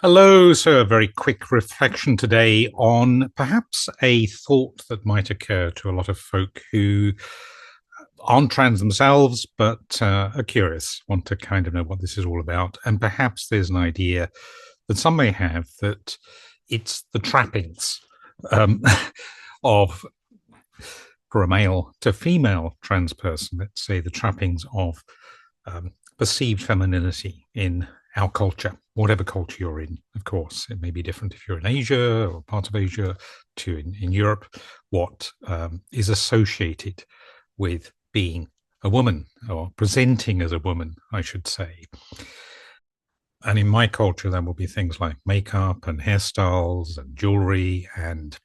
Hello, so a very quick reflection today on perhaps a thought that might occur to a lot of folk who aren't trans themselves, but are curious, want to kind of know what this is all about. And perhaps there's an idea that some may have that it's the trappings um, of, for a male to female trans person, let's say the trappings of perceived femininity in our culture, whatever culture you're in, of course. It may be different if you're in Asia or part of Asia to in Europe, what is associated with being a woman or presenting as a woman, I should say. And in my culture, that will be things like makeup and hairstyles and jewelry and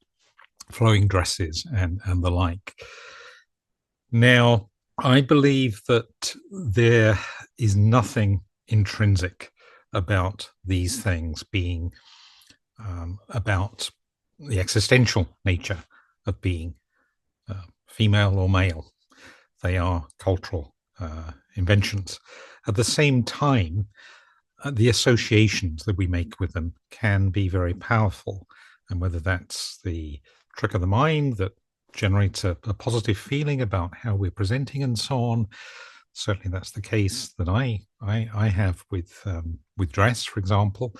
flowing dresses and the like. Now, I believe that there is nothing intrinsic about these things being about the existential nature of being female or male. They are cultural inventions. At the same time, the associations that we make with them can be very powerful. And whether that's the trick of the mind that generates a positive feeling about how we're presenting and so on. Certainly, that's the case that I have with dress, for example,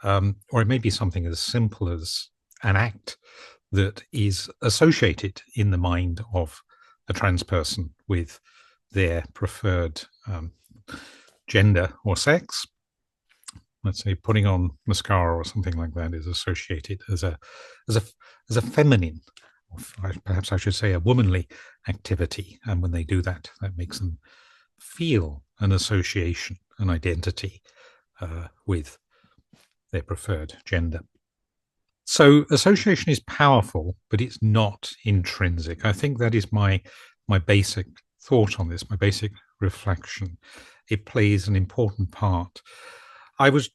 or it may be something as simple as an act that is associated in the mind of a trans person with their preferred gender or sex. Let's say putting on mascara or something like that is associated as a feminine, or perhaps I should say a womanly activity. And when they do that, that makes them feel an association, an identity with their preferred gender. So association is powerful, but it's not intrinsic. I think that is my basic thought on this, my basic reflection. It plays an important part. I was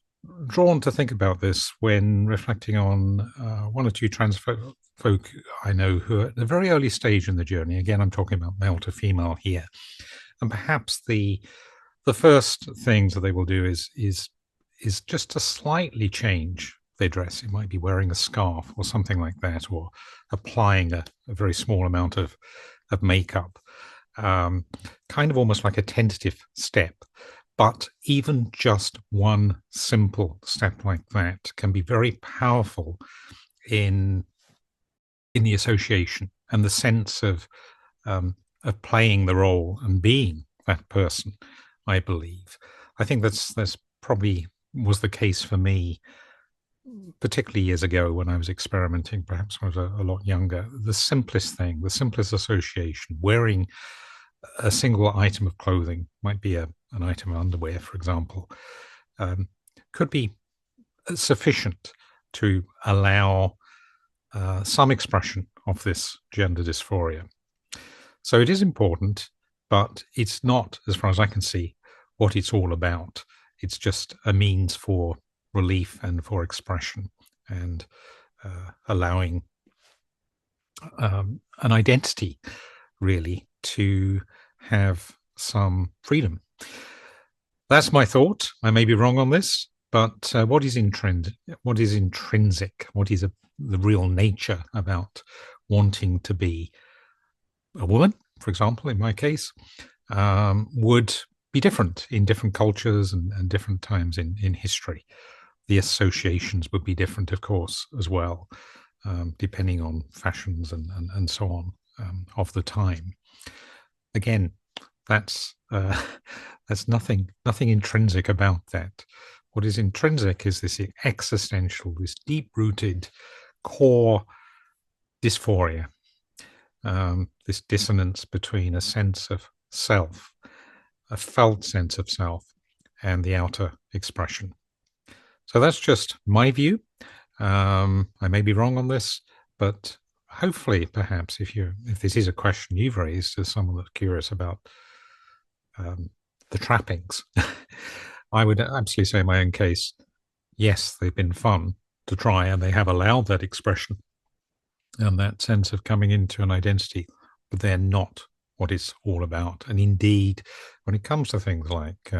drawn to think about this when reflecting on one or two trans folk I know who are at a very early stage in the journey. Again, I'm talking about male to female here, and perhaps the first things that they will do is just to slightly change their dress. It might be wearing a scarf or something like that, or applying a very small amount of makeup, kind of almost like a tentative step. But even just one simple step like that can be very powerful in the association and the sense of playing the role and being that person. I believe. I think that's probably was the case for me, particularly years ago when I was experimenting. Perhaps when I was a lot younger. The simplest thing, the simplest association, wearing a single item of clothing, might be an item of underwear, for example, could be sufficient to allow some expression of this gender dysphoria. So it is important, but it's not, as far as I can see, what it's all about. It's just a means for relief and for expression and allowing an identity, really, to have some freedom. That's my thought. I may be wrong on this, but what is intrinsic? What is intrinsic? What is the real nature about wanting to be a woman, for example, in my case, would be different in different cultures and different times in history. The associations would be different, of course, as well, depending on fashions and so on of the time. Again, that's that's nothing intrinsic about that. What is intrinsic is this existential, this deep-rooted core dysphoria, this dissonance between a sense of self, a felt sense of self, and the outer expression. So that's just my view. I may be wrong on this, but hopefully, perhaps, if this is a question you've raised as someone that's curious about the trappings, I would absolutely say in my own case, yes, they've been fun to try, and they have allowed that expression and that sense of coming into an identity, but they're not what it's all about. And indeed, when it comes to things like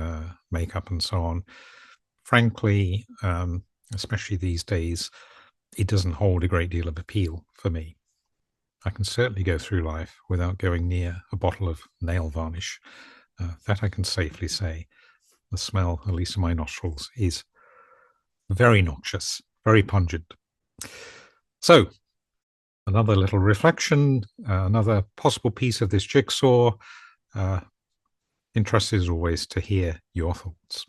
makeup and so on, frankly, especially these days, it doesn't hold a great deal of appeal for me. I can certainly go through life without going near a bottle of nail varnish. That I can safely say. The smell, at least in my nostrils, is very noxious, very pungent. So, another little reflection, another possible piece of this jigsaw. Interested as always to hear your thoughts.